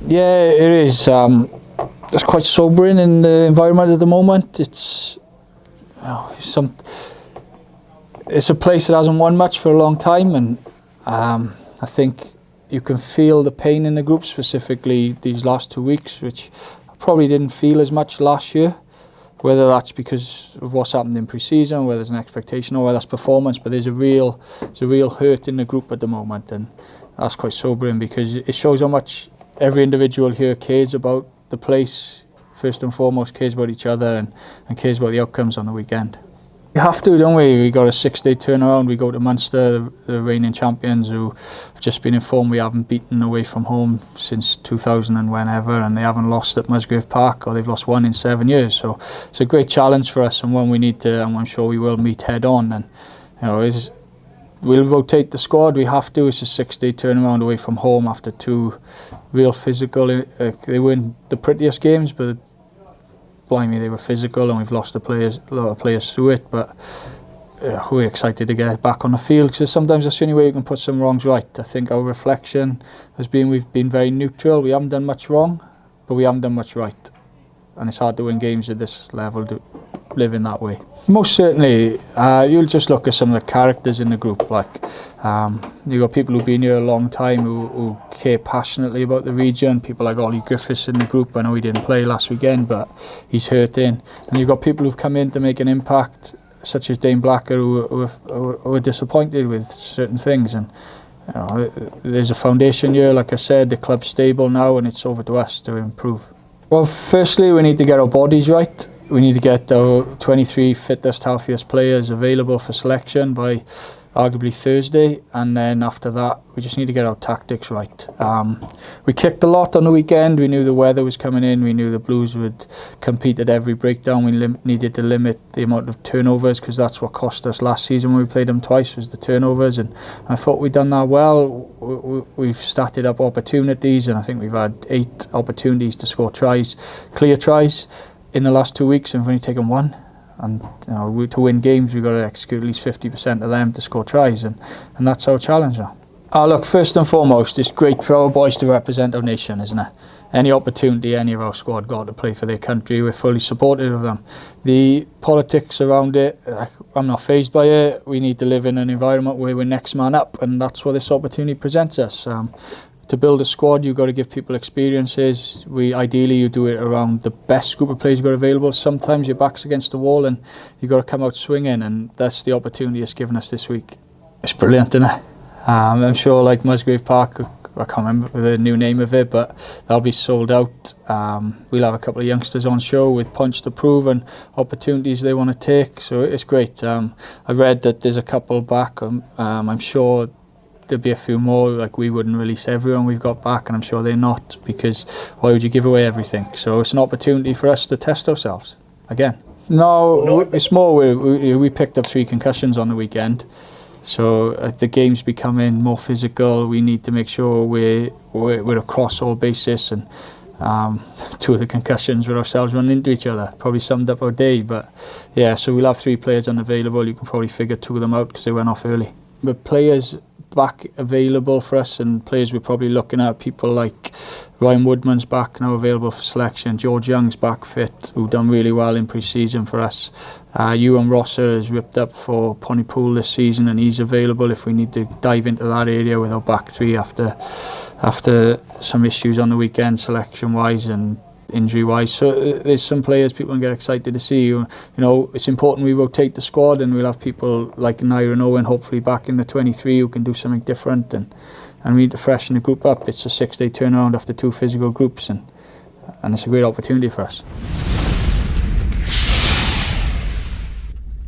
Yeah, it is. It's quite sobering in the environment at the moment. It's it's a place that hasn't won much for a long time, and I think you can feel the pain in the group, specifically these last 2 weeks, which I probably didn't feel as much last year. Whether that's because of what's happened in pre-season, whether there's an expectation, or whether that's performance, but there's a real hurt in the group at the moment, and that's quite sobering because it shows how much every individual here cares about the place, first and foremost cares about each other and cares about the outcomes on the weekend. We have to, don't we? We got a 6-day turnaround. We go to Munster, the reigning champions, who have just been informed we haven't beaten away from home since 2000 and whenever, and they haven't lost at Musgrave Park, or they've lost one in 7 years. So it's a great challenge for us, and one we need to, and I'm sure we will meet head on. And we'll rotate the squad. We have to. It's a 6-day turnaround away from home after two real physical. They weren't the prettiest games, but blimey, they were physical, and we've lost a lot of players through it, but we're excited to get back on the field, because sometimes that's the only way you can put some wrongs right. I think our reflection has been we've been very neutral. We haven't done much wrong, but we haven't done much right, and it's hard to win games at this level to live in that way. Most certainly, you'll just look at some of the characters in the group. Like you've got people who've been here a long time who care passionately about the region. People like Ollie Griffiths in the group. I know he didn't play last weekend, but he's hurt in. And you've got people who've come in to make an impact, such as Dane Blacker, who are disappointed with certain things. And there's a foundation here. Like I said, the club's stable now, and it's over to us to improve. Well, firstly, we need to get our bodies right. We need to get our 23 fittest, healthiest players available for selection by arguably Thursday, and then after that we just need to get our tactics right. We kicked a lot on the weekend. We knew the weather was coming in. We knew the Blues would compete at every breakdown. We needed to limit the amount of turnovers, because that's what cost us last season when we played them twice, was the turnovers, and I thought we'd done that well. We've started up opportunities, and I think we've had 8 opportunities to score tries, clear tries, in the last 2 weeks, and we've only taken one. And to win games, we've got to execute at least 50% of them to score tries, and that's our challenge now. Look, first and foremost, it's great for our boys to represent our nation, isn't it? Any opportunity any of our squad got to play for their country, we're fully supportive of them. The politics around it, I'm not fazed by it. We need to live in an environment where we're next man up, and that's what this opportunity presents us. To build a squad, you've got to give people experiences. Ideally, you do it around the best group of players you've got available. Sometimes your back's against the wall and you've got to come out swinging, and that's the opportunity it's given us this week. It's brilliant, isn't it? I'm sure, like Musgrave Park, I can't remember the new name of it, but they'll be sold out. We'll have a couple of youngsters on show with points to prove and opportunities they want to take, so it's great. I read that there's a couple back. I'm sure there'll be a few more. Like, we wouldn't release everyone we've got back, and I'm sure they're not, because why would you give away everything? So it's an opportunity for us to test ourselves again. No, it's more we picked up 3 concussions on the weekend, so the game's becoming more physical. We need to make sure we're across all bases, and 2 of the concussions with ourselves running into each other probably summed up our day. But yeah, so we'll have 3 players unavailable. You can probably figure 2 of them out because they went off early. But players back available for us, and players we're probably looking at, people like Ryan Woodman's back now available for selection. George Young's back fit, who done really well in pre-season for us. Ewan Rosser is ripped up for Pontypool this season, and he's available if we need to dive into that area with our back 3 after some issues on the weekend, selection wise and injury wise. So there's some players people can get excited to see. It's important we rotate the squad, and we'll have people like Naira and Owen hopefully back in the 23 who can do something different, and we need to freshen the group up. It's a 6-day turnaround after 2 physical groups, and it's a great opportunity for us.